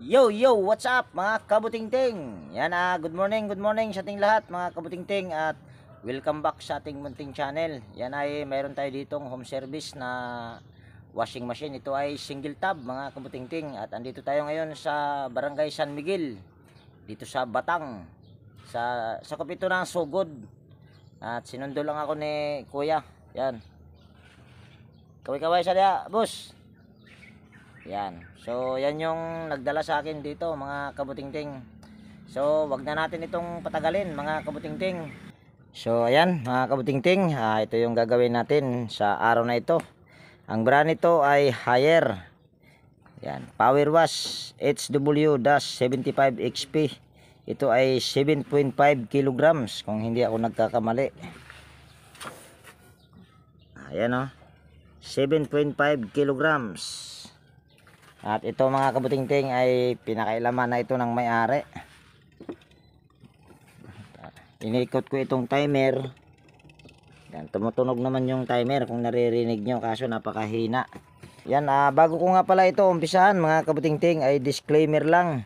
Yo, yo, what's up mga kabutingting? Yan good morning sa ating lahat mga kabutingting at welcome back sa ating munting channel. Yan ay mayroon tayo ditong home service na washing machine. Ito ay single tub mga kabutingting at andito tayo ngayon sa Barangay San Miguel dito sa Batang sa kapito ng Sugod. At sinundo lang ako ni Kuya. Yan. Kaway-kaway sa dia, boss. Yan. So, yan yung nagdala sa akin dito, mga kabutingting. So, wag na natin itong patagalin, mga kabutingting. So, ayan, mga kabutingting. Ito yung gagawin natin sa araw na ito. Ang brand nito ay Haier. Yan. Power Wash HW-75 XP. Ito ay 7.5 kilograms kung hindi ako nagkakamali. Ayan o. 7.5 kilograms. At ito mga kabutingting ay pinakailaman na ito ng may-ari. Inikot ko itong timer. Yan, tumutunog naman yung timer kung naririnig nyo kaso napakahina. Yan, bago ko nga pala ito umpisahan mga kabutingting ay disclaimer lang.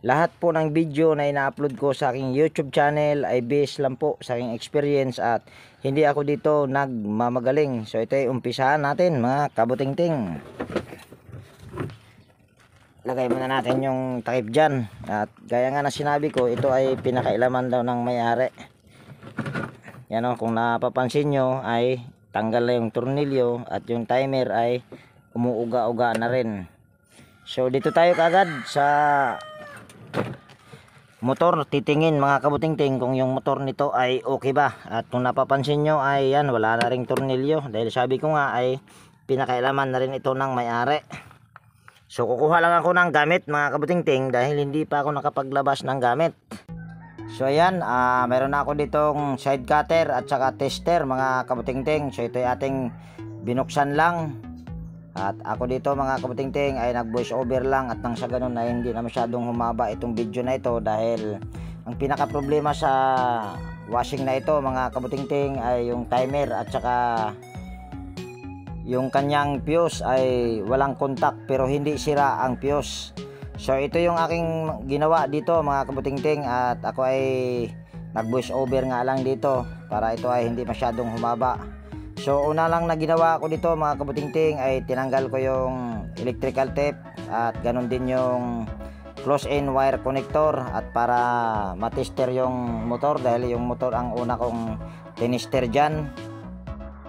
Lahat po ng video na ina-upload ko sa aking YouTube channel ay based lang po sa aking experience at hindi ako dito nagmamagaling. So ito ay umpisahan natin mga kabutingting. Lagay muna natin yung takip dyan. At gaya nga na sinabi ko, ito ay pinakailaman daw ng may-ari. Yan o, kung napapansin nyo ay tanggal na yung tornilyo at yung timer ay umuuga-uga na rin. So dito tayo kagad sa motor, titingin mga kabutingting kung yung motor nito ay okay ba. At kung napapansin nyo ay yan, wala na ring tornilyo. Dahil sabi ko nga ay pinakailaman na rin ito ng may-ari. So kukuha lang ako ng gamit mga kabutingting dahil hindi pa ako nakapaglabas ng gamit. So ayan, meron na ako ditong side cutter at saka tester mga kabutingting. So ito ay ating binuksan lang. At ako dito mga kabutingting ay nag voice over lang at nang sa ganun ay hindi na masyadong humaba itong video na ito dahil ang pinaka problema sa washing na ito mga kabutingting ay yung timer at saka yung kanyang fuse ay walang contact pero hindi sira ang fuse. So ito yung aking ginawa dito mga kabutingting at ako ay nag voice over nga lang dito para ito ay hindi masyadong humaba. So una lang na ginawa ko dito mga kabutingting ay tinanggal ko yung electrical tape at ganun din yung close-in wire connector at para matester yung motor dahil yung motor ang una kong tinister dyan.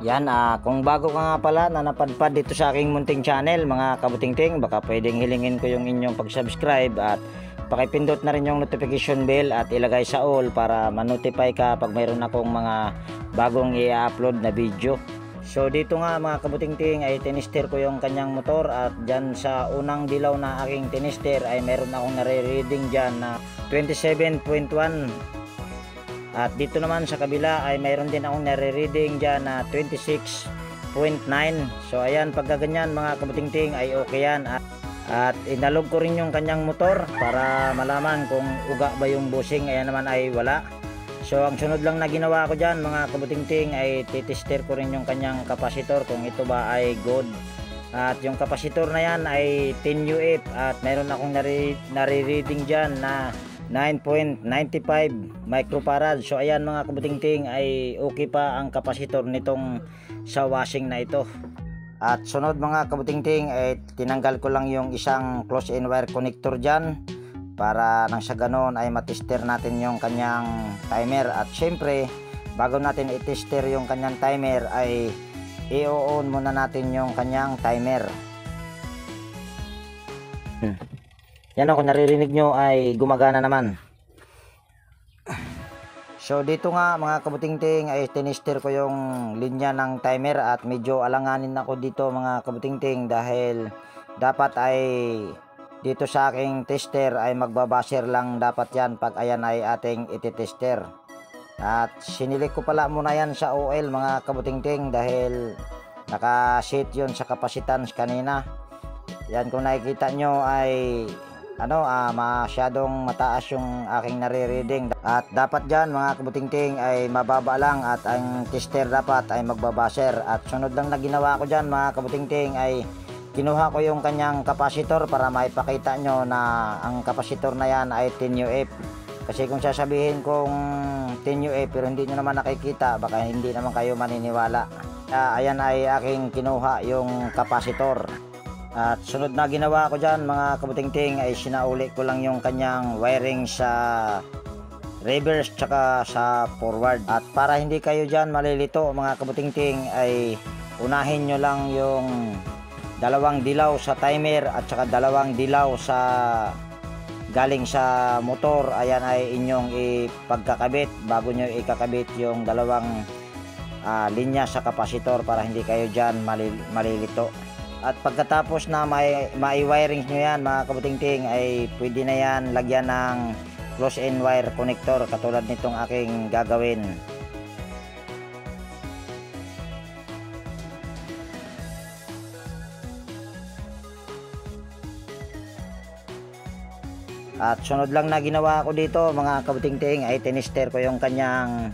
Yan, kung bago ka nga pala na napadpad dito sa aking munting channel mga kabutingting, baka pwedeng hilingin ko yung inyong pag-subscribe at pakipindot na rin yung notification bell at ilagay sa all para ma-notify ka pag mayroon akong mga bagong i-upload na video. So dito nga mga kabutingting ay tinister ko yung kanyang motor at dyan sa unang dilaw na aking tinister ay mayroon akong nare-reading dyan na 27.1. At dito naman sa kabila ay mayroon din akong nare-reading dyan na 26.9. So ayan, pagkaganyan mga kabutingting ay okay yan. At inalog ko rin yung kanyang motor para malaman kung uga ba yung bushing. Ayan naman ay wala. So ang sunod lang na ginawa ko dyan mga kabutingting ay titester ko rin yung kanyang kapasitor kung ito ba ay good. At yung kapasitor na yan ay 10 UF at mayroon akong nare-reading dyan na 9.95 microfarad. So ayan mga kabutingting ay okay pa ang kapasitor nitong sa washing na ito. At sunod mga kabutingting ay tinanggal ko lang yung isang close-in wire connector dyan para nang sa ganon ay matester natin yung kanyang timer. At syempre bago natin i-tester yung kanyang timer ay i-on muna natin yung kanyang timer. Yan o, kung naririnig nyo ay gumagana naman. So dito nga mga kabutingting ay tinister ko yung linya ng timer at medyo alanganin ako dito mga kabutingting dahil dapat ay dito sa aking tester ay magbabaser lang dapat yan pag ayan ay ating ititester. At sinilik ko pala muna yan sa OL mga kabutingting dahil naka-set yun sa capacitance kanina. Yan, kung nakikita nyo ay masyadong mataas yung aking nare-reading at dapat dyan mga kabutingting ay mababa lang at ang tester dapat ay magbabaser. At sunod lang na ginawa ko dyan mga kabutingting ay kinuha ko yung kanyang kapasitor para maipakita nyo na ang kapasitor na yan ay 10 UF. Kasi kung sasabihin kong 10 UF pero hindi nyo naman nakikita, baka hindi naman kayo maniniwala. Ayan ay aking kinuha yung kapasitor. At sunod na ginawa ko dyan mga kabutingting ay sinauli ko lang yung kanyang wiring sa reverse tsaka sa forward. At para hindi kayo dyan malilito mga kabutingting ay unahin nyo lang yung dalawang dilaw sa timer at saka dalawang dilaw sa galing sa motor. Ayan ay inyong ipagkakabit bago nyo ikakabit yung dalawang linya sa kapasitor para hindi kayo dyan malilito. At pagkatapos na mai-wiring nyo yan mga kabutingting ay pwede na yan lagyan ng close-end wire connector katulad nitong aking gagawin. At sunod lang na ginawa ko dito mga kabutingting ay tinester ko yung kanyang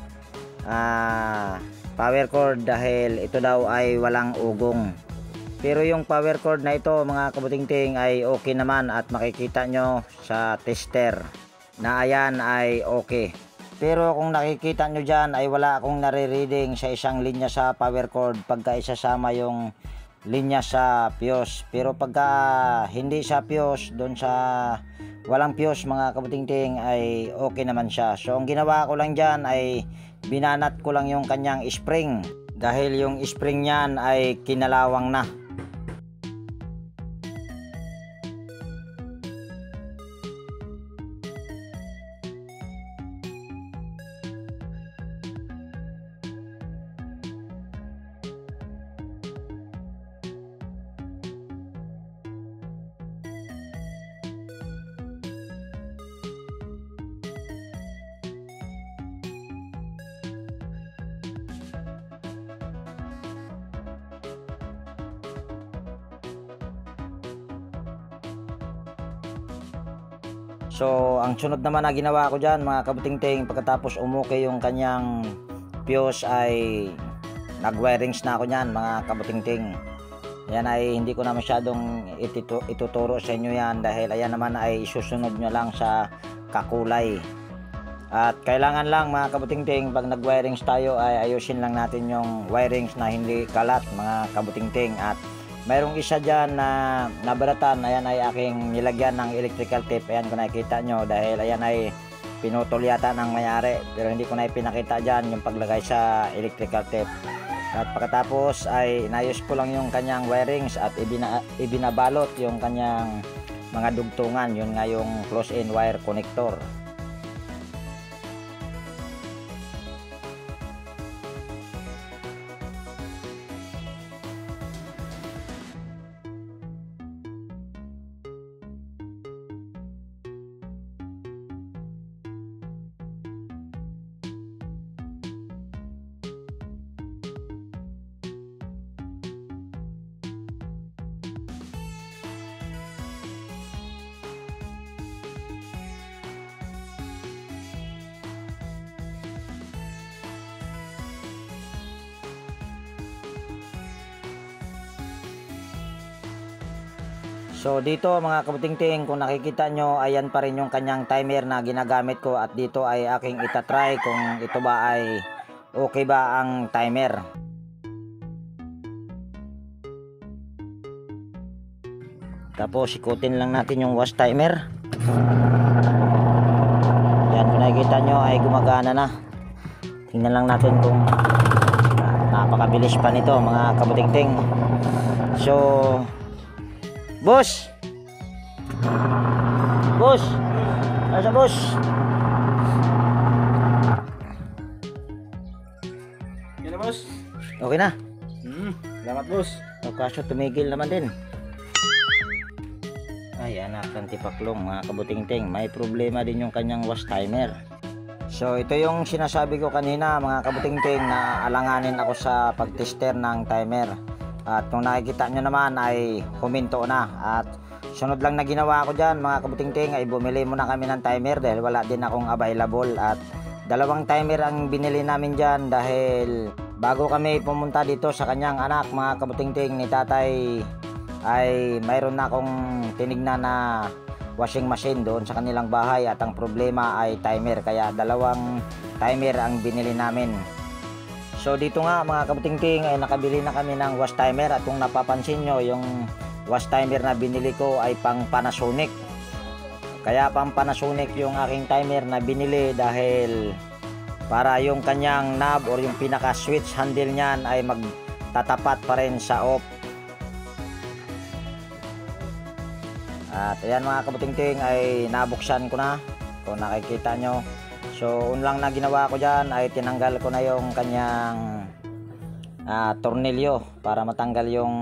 power cord dahil ito daw ay walang ugong. Pero yung power cord na ito mga kabutingting ay okay naman at makikita nyo sa tester na ayan ay okay. Pero kung nakikita nyo dyan ay wala akong nare-reading sa isang linya sa power cord pagka isasama yung linya sa fuse. Pero pagka hindi sa fuse, doon sa walang fuse mga kabutingting ay okay naman siya. So ang ginawa ko lang dyan ay binanat ko lang yung kanyang spring dahil yung spring niyan ay kinalawang na. So ang sunod naman na ginawa ko dyan mga kabutingting, pagkatapos umuki yung kanyang fuse ay nag-wirings na ako nyan mga kabutingting. Yan ay hindi ko na masyadong ituturo sa inyo yan dahil ayan naman ay isusunod nyo lang sa kakulay. At kailangan lang mga kabutingting pag nag-wirings tayo ay ayusin lang natin yung wirings na hindi kalat mga kabutingting. At mayroong isa dyan na nabaratan, ayan ay aking nilagyan ng electrical tape. Ayan kung nakikita nyo dahil ayan ay pinutol yata ng mayari pero hindi ko na ipinakita dyan yung paglagay sa electrical tape. At pagkatapos ay inayos ko lang yung kanyang wirings at ibinabalot yung kanyang mga dugtungan, yun nga yung close-in wire connector. So dito mga kabutingting, kung nakikita nyo, ayan pa rin yung kanyang timer na ginagamit ko at dito ay aking itatry kung ito ba ay okay ba ang timer. Tapos ikutin lang natin yung wash timer. Yan, kung nakikita nyo ay gumagana na. Tingnan lang natin kung napakabilis pa nito mga kabutingting. So boss! Boss! Nasa boss? Yan na boss. Okay na? Salamat boss. O kaso tumigil naman din. Ay anak ng tipaklong mga kabutingting, may problema din yung kanyang wash timer. So ito yung sinasabi ko kanina mga kabutingting na alanganin ako sa pagtester ng timer. At kung nakikita nyo naman ay huminto na. At sunod lang na ginawa ko dyan mga kabutingting ay bumili muna kami ng timer dahil wala din akong available. At dalawang timer ang binili namin dyan dahil bago kami pumunta dito sa kanyang anak mga kabutingting ni Tatay ay mayroon na akong tinignan na washing machine doon sa kanilang bahay at ang problema ay timer, kaya dalawang timer ang binili namin. So dito nga mga kabutingting ay nakabili na kami ng wash timer, at kung napapansin nyo yung wash timer na binili ko ay pang Panasonic. Kaya pang Panasonic yung aking timer na binili dahil para yung kanyang knob or yung pinaka switch handle niyan ay magtatapat pa rin sa off. At ayan mga kabutingting ay nabuksan ko na kung nakikita nyo. So unlang na ginawa ko dyan ay tinanggal ko na yung kanyang tornilyo para matanggal yung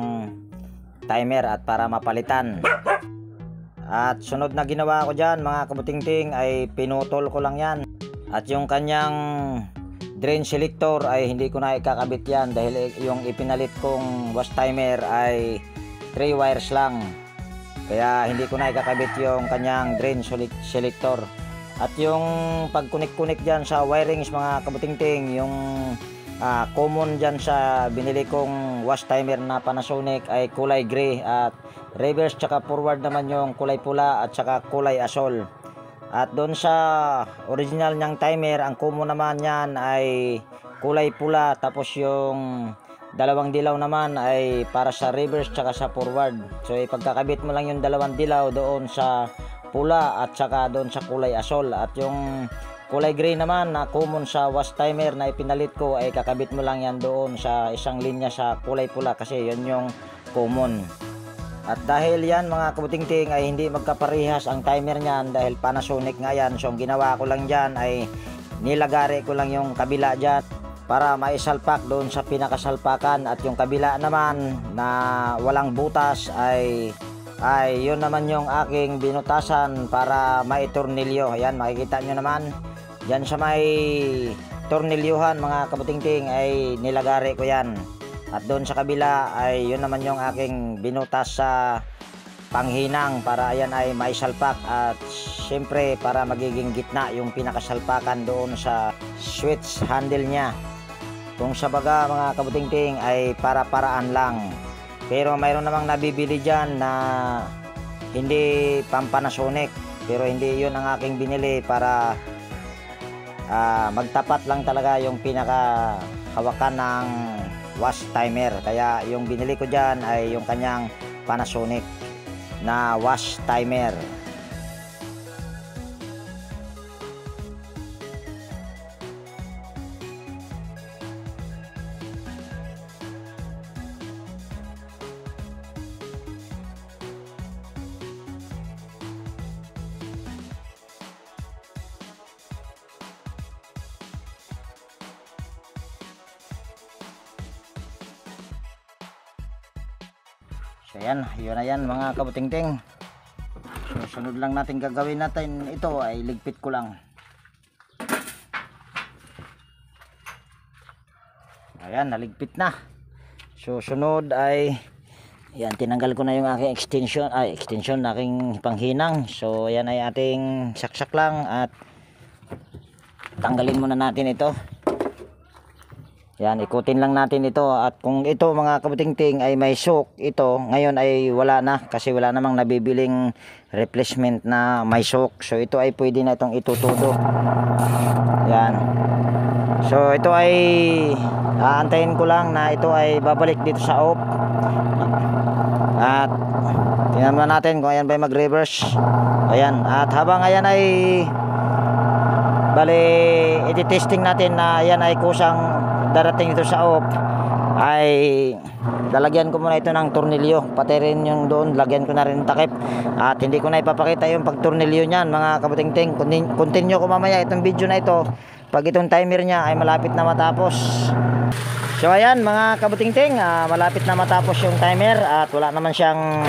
timer at para mapalitan. At sunod na ginawa ko dyan mga kabutingting ay pinutol ko lang yan. At yung kanyang drain selector ay hindi ko na ikakabit yan dahil yung ipinalit kong wash timer ay 3 wires lang. Kaya hindi ko na ikakabit yung kanyang drain selector. At yung pag-connect dyan sa wirings mga kabutingting, yung common dyan sa binili kong wash timer na Panasonic ay kulay gray, at reverse tsaka forward naman yung kulay pula at tsaka kulay asol. At doon sa original niyang timer, ang common naman yan ay kulay pula, tapos yung dalawang dilaw naman ay para sa reverse tsaka sa forward. So ipagkakabit mo lang yung dalawang dilaw doon sa pula at tsaka doon sa kulay asol. At yung kulay gray naman na common sa wash timer na ipinalit ko ay kakabit mo lang yan doon sa isang linya sa kulay pula kasi yun yung common. At dahil yan mga kabutingting ay hindi magkaparehas ang timer niyan dahil Panasonic nga yan, so ang ginawa ko lang dyan ay nilagari ko lang yung kabila dyan para maisalpak doon sa pinakasalpakan, at yung kabila naman na walang butas ay yun naman yung aking binutasan para maitornilyo. Ayan makikita nyo naman dyan sa may tornilyuhan mga kabutingting ay nilagari ko yan. At doon sa kabila ay yun naman yung aking binutas sa panghinang para ayan ay maisalpak, at syempre para magiging gitna yung pinakasalpakan doon sa switch handle nya. Kung sa baga mga kabutingting ay para-paraan lang, pero mayroon namang nabibili dyan na hindi pang Panasonic, pero hindi yun ang aking binili para magtapat lang talaga yung pinaka hawakan ng wash timer. Kaya yung binili ko dyan ay yung kanyang Panasonic na wash timer. So yan, yun na yan mga kabutingting. So sunod lang natin gagawin natin ito ay ligpit ko lang. Ayan, naligpit na. So sunod ay yan, tinanggal ko na yung aking extension aking panghinang. So yan ay ating saksak lang at tanggalin muna natin ito. Yan, ikutin lang natin ito. At kung ito mga kabutingting ay may shock, ito ngayon ay wala na kasi wala namang nabibiling replacement na may shock. So ito ay pwede na itong itutudo. Yan. So ito ay aantayin ko lang na ito ay babalik dito sa off. At tingnan natin kung ayan ba mag-reverse. Ayan. At habang ayan ay bali iti-testing natin na ayan ay kusang darating ito sa off, ay lalagyan ko muna ito ng tornilyo, pati rin yung doon lagyan ko na rin takip. At hindi ko na ipapakita yung pagtornilyo niyan mga kabutingting. Continue ko mamaya itong video na ito pag itong timer niya ay malapit na matapos. So ayan mga kabutingting, malapit na matapos yung timer at wala naman siyang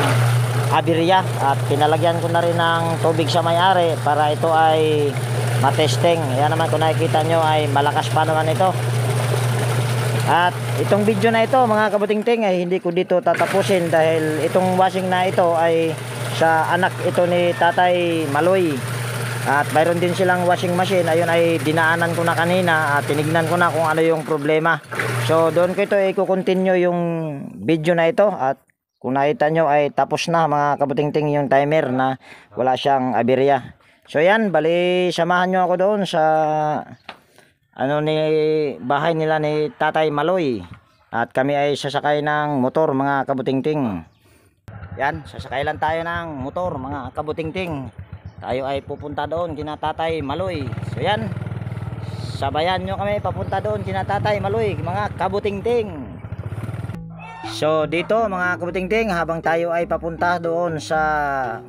aberya, at pinalagyan ko na rin ng tubig sa may-ari para ito ay matesting. Ayan naman, kung nakikita nyo ay malakas pa naman ito. At itong video na ito mga kabutingting ay hindi ko dito tatapusin dahil itong washing na ito ay sa anak ito ni Tatay Maloy. At mayroon din silang washing machine, ayun ay dinaanan ko na kanina at tinignan ko na kung ano yung problema. So doon ko ito i-continue yung video na ito, at kung nakita nyo ay tapos na mga kabutingting yung timer na wala siyang aberya. So yan, bali samahan nyo ako doon sa bahay nila ni Tatay Maloy. At kami ay sasakay ng motor mga kabutingting. Yan, sasakay lang tayo ng motor mga kabutingting. Tayo ay pupunta doon kina Tatay Maloy. So yan, sabayan nyo kami papunta doon kina Tatay Maloy mga kabutingting. So dito mga kabutingting, habang tayo ay papunta doon sa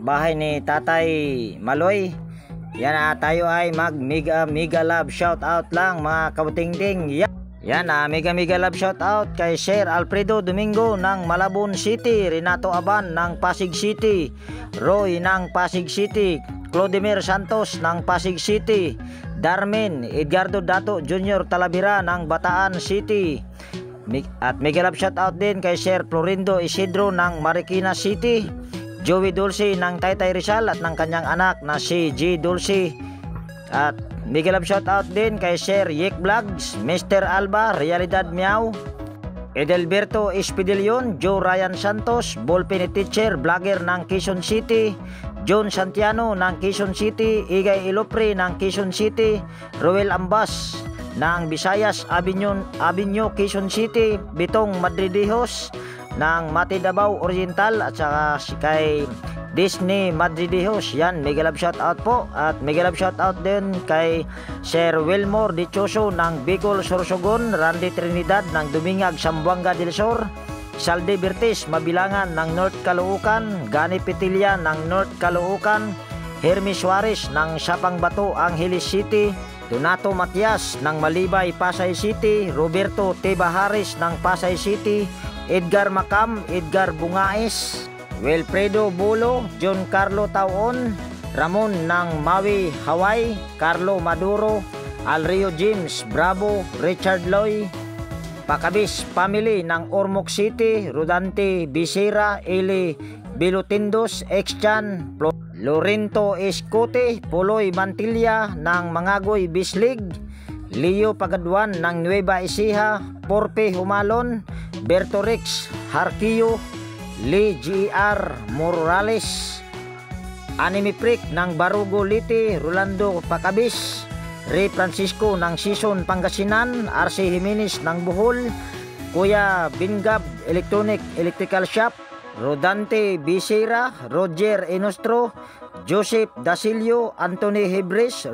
bahay ni Tatay Maloy, yan tayo ay mag mega love shout out lang mga kabutingting. Yan mega love shout out kay Sir Alfredo Domingo ng Malabon City, Renato Aban ng Pasig City, Roy ng Pasig City, Clodemir Santos ng Pasig City, Darmin Edgardo Dato Jr. Talavera ng Bataan City. At mega love shout out din kay Sir Florindo Isidro ng Marikina City, Joey Dulce ng Taytay Rizal at ng kanyang anak na si G Dulce. At mega love shout out din kay Sir Yek Vlogs, Mr. Alba, Realidad Miao, Edelberto Espidilion, Joe Ryan Santos, Ballpen Teacher, vlogger ng Quezon City, John Santiano ng Quezon City, Igay Ilopre ng Quezon City, Roel Ambas ng Visayas Avenue Quezon City, Bitong Madridijos ng Mati Davao Oriental at saka kay Disney Madridijos. Yan, mega love shout out po. At mega love shout out din kay Sir Wilmore Dichoso ng Bicol Sorsogon, Randy Trinidad ng Dumingag Sambuanga del Sur, Salde Bertis Mabilangan ng North Caloocan, Gani Petilla ng North Caloocan, Hermes Suarez ng Sapang Bato Angeles City, Donato Matias ng Malibay Pasay City, Roberto T. Baharis ng Pasay City, Edgar Macam, Edgar Bungaes, Wilfredo Bulo, John Carlo Taon, Ramon ng Maui, Hawaii, Carlo Maduro, Alrio James Bravo, Richard Loy, Pakabis Family ng Ormoc City, Rodante Bisera, Eli Bilutindos, Exchan, Lorento Escote, Puloy Mantilla ng Mangagoy Bislig, Leo Pagaduan ng Nueva Ecija, Porpe Humalon, Berto Rex Harquillo, Lee G.R. Morales, Anime Prick ng Barugo Liti, Rolando Pakabis, Ray Francisco ng Sison Pangasinan, RC Jimenez ng Bohol, Kuya Bingab Electrical Shop, Rodante Bisera, Roger Enostro, Joseph Dasilio, Anthony Hebres,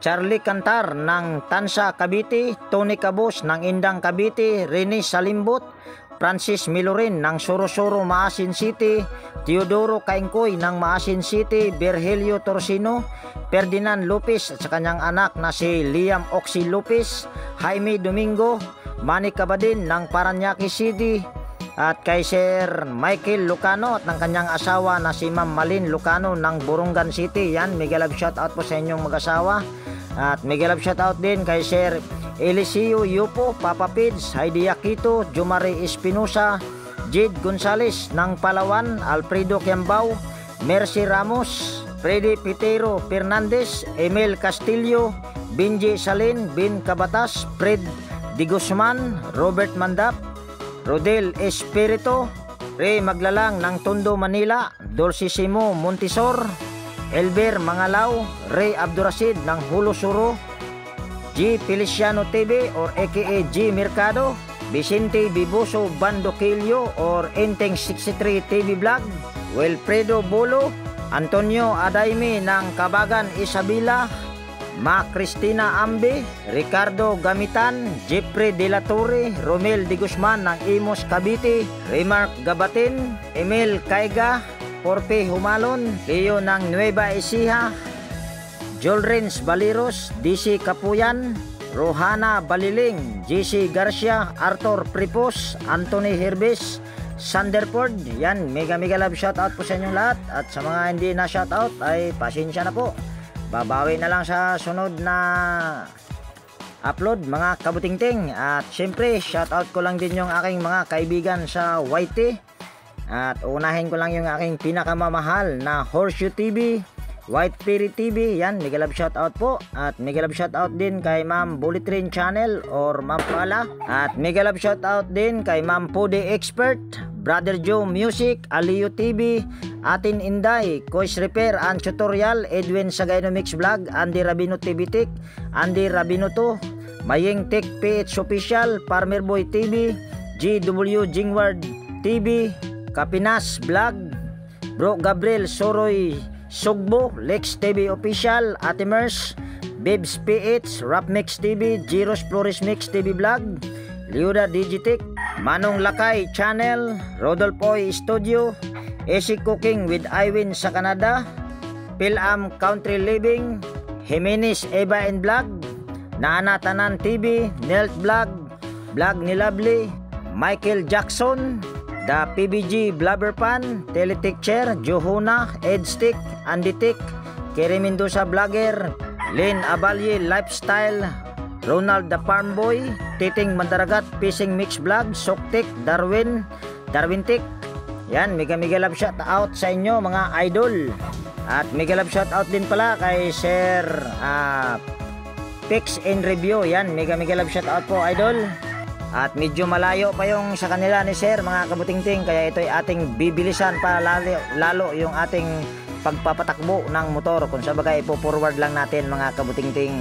Charlie Cantar ng Tansa Cavite, Tony Cabos ng Indang Cavite, Rene Salimbot, Francis Milorin ng Sorosoro Maasin City, Teodoro Kaingkoy ng Maasin City, Virgilio Torsino, Ferdinand Lopez at sa kanyang anak na si Liam Oxy Lopez, Jaime Domingo, Manny Cabadin ng Paranaque City, at kay Sir Michael Lucano at ng kanyang asawa na si Ma'am Malin Lucano ng Borongan City. Yan, mega love shout out po sa inyong mag-asawa. At mega love shout out din kay Sir Eliseo Yupo, Papa Pids, Heidi Aquito, Jumare Espinosa, Jade Gonzales ng Palawan, Alfredo Kiambao, Mercy Ramos, Freddy Pitero Fernandez, Emil Castillo, Benji Salin, Bin Cabatas, Fred Di Guzman, Robert Mandap, Rodel Espirito, Ray Maglalang ng Tondo, Manila, Dulcisimo Montisor, Elber Mangalao, Ray Abdurasid ng Hulosuro, G. Feliciano TV or aka G. Mercado, Vicente Biboso Bandoquillo or Enteng 63 TV Vlog, Wilfredo Bolo, Antonio Adaime ng Kabagan Isabela, Ma Cristina Ambe, Ricardo Gamitan, Jeffrey De La Torre, Romel De Guzman ng Imos Cavite, Remark Gabatin, Emil Caiga, Porpe Humalon, Leo ng Nueva Ecija, Jolrens Baliros, DC Kapuyan, Rohana Baliling, JC Garcia, Arthur Pripos, Anthony Herbes, Sanderford. Yan, mega love shoutout po sa inyong lahat. At sa mga hindi na shoutout ay pasensya na po. Babawi na lang sa sunod na upload mga kabutingting. At syempre shoutout ko lang din yung aking mga kaibigan sa YT. At unahin ko lang yung aking pinakamamahal na Horseshoe TV, White Fairy TV. Yan, mega love shoutout po. At mega love shoutout din kay Ma'am Bullet Train Channel or Ma'am Pala. At mega love shoutout din kay Ma'am Pode Expert, Brother Joe Music, Aliyo TV, Atin Inday, Kois Repair and Tutorial, Edwin Sagayno Mix Vlog, Andy Rabino TV Tech, Andy Rabino 2, Mayeng Tech PH Official, Farmer Boy TV, GW Jingward TV, Kapinas Vlog, Bro Gabriel Soroy Sugbo, Lex TV Official, Ate Mers, Bibs PH, Rap Mix TV, Giros Flores Mix TV Vlog, Liuda Digitek, Manong Lakay Channel, Rodolfoy Studio, AC Cooking with Iwin sa Canada, Pilam Country Living, Jimenez Eva and Vlog, Nana Tanan TV, Nelt Vlog, Vlog ni Lovely, Michael Jackson, The PBG Blubber Pan, Teletech Chair, Johuna, Edstick, Andy Tick, Kerry Mendoza Vlogger, Lynn Abalye Lifestyle, Ronald the Farm Boy, Titing Mandaragat Fishing Mix Vlog, Soktik, Darwin Tick. Yan, mega love shout out sa inyo mga idol. At mega love shout out din pala kay Sir Picks and Review. Yan, mega love shout out po idol. At medyo malayo pa yung sa kanila ni Sir mga kabutingting, kaya ito ay ating bibilisan pa lalo yung ating pagpapatakbo ng motor. Kung sa bagay ipo-forward lang natin mga kabutingting.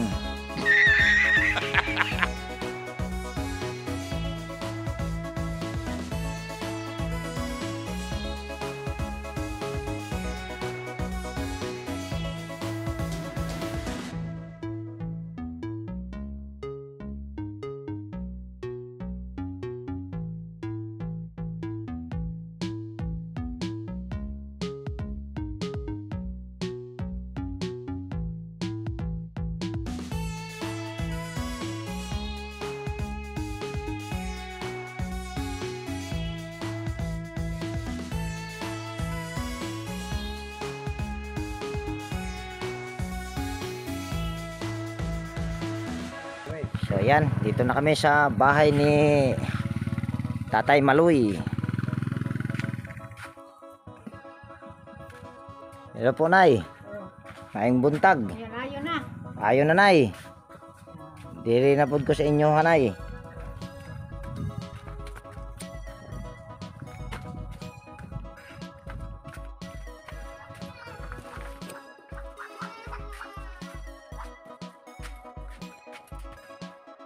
So yan, dito na kami sa bahay ni Tatay Maluy. Hello po, Nay. Maayong buntag. Ayon na, Nay. Dili na po ko sa inyo, Nay.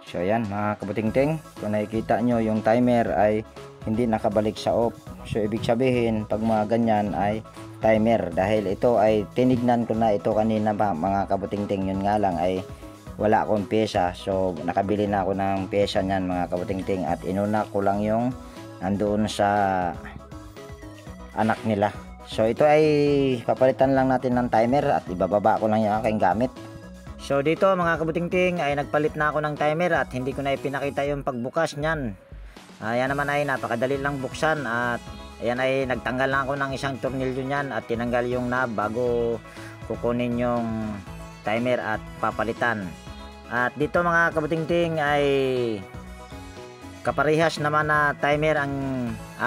So yan mga kabutingting, kung nakikita nyo yung timer ay hindi nakabalik sa off. So ibig sabihin pag mga ganyan ay timer, dahil ito ay tinignan ko na ito kanina pa mga kabutingting. Yun nga lang ay wala akong pyesa, so nakabili na ako ng pyesa nyan mga kabutingting, at inuna ko lang yung nandoon sa anak nila. So ito ay papalitan lang natin ng timer at ibababa ko lang yung aking gamit. So dito mga kabutingting ay nagpalit na ako ng timer at hindi ko na ipinakita yung pagbukas niyan. Ayan naman ay napakadali lang buksan, at ayan ay nagtanggal na ako ng isang tornilyo niyan at tinanggal yung knob bago kukunin yung timer at papalitan. At dito mga kabutingting ay kaparehas naman na timer ang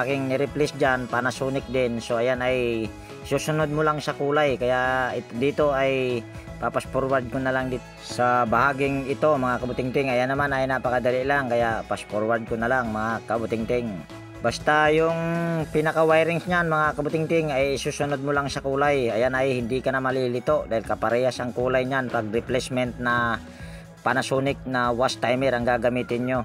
aking ni-replace dyan, Panasonic din. So ayan ay susunod mo lang sa kulay, kaya dito ay papas forward ko na lang dito sa bahaging ito mga kabutingting. Ayan naman ay napakadali lang, kaya pass forward ko na lang mga kabutingting. Basta yung pinaka wirings niyan mga kabutingting ay susunod mo lang sa kulay. Ayan ay hindi ka na malilito dahil kaparehas ang kulay niyan pag replacement na Panasonic na wash timer ang gagamitin nyo.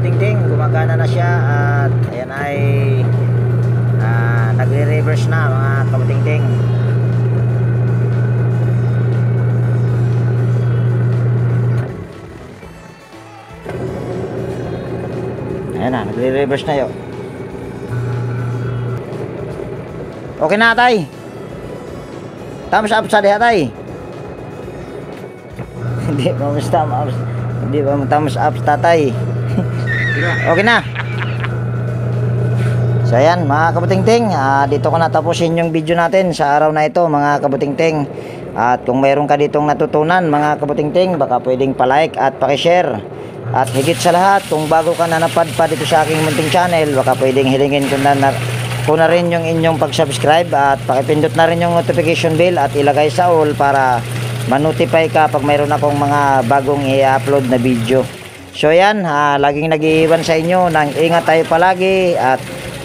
kabuting-ting, gumagana na siya at ayan ay nagre-reverse na mga kabuting-ting. Ayan na, nagre-reverse na yun. Okay na tay. Thumbs up sa diha tay. Hindi ba mo thumbs up tatay. Okay na. So ayan mga kabuting-ting, dito ko natapusin yung video natin sa araw na ito mga kabuting-ting. At kung mayroon ka ditong natutunan mga kabuting-ting, baka pwedeng pa-like at paki-share. At higit sa lahat, kung bago ka na napadpad dito sa aking munting channel, baka pwedeng hilingin ko na rin yung inyong pag-subscribe at pakipindot na rin yung notification bell at ilagay sa all para ma-notify ka pag mayroon akong mga bagong i-upload na video. So yan, laging nag-iiwan sa inyo ng ingat tayo palagi at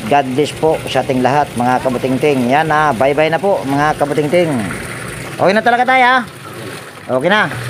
God bless po sa ating lahat mga kabuting-ting. Yan bye bye na po mga kabuting-ting. Okay na talaga tayo Okay na.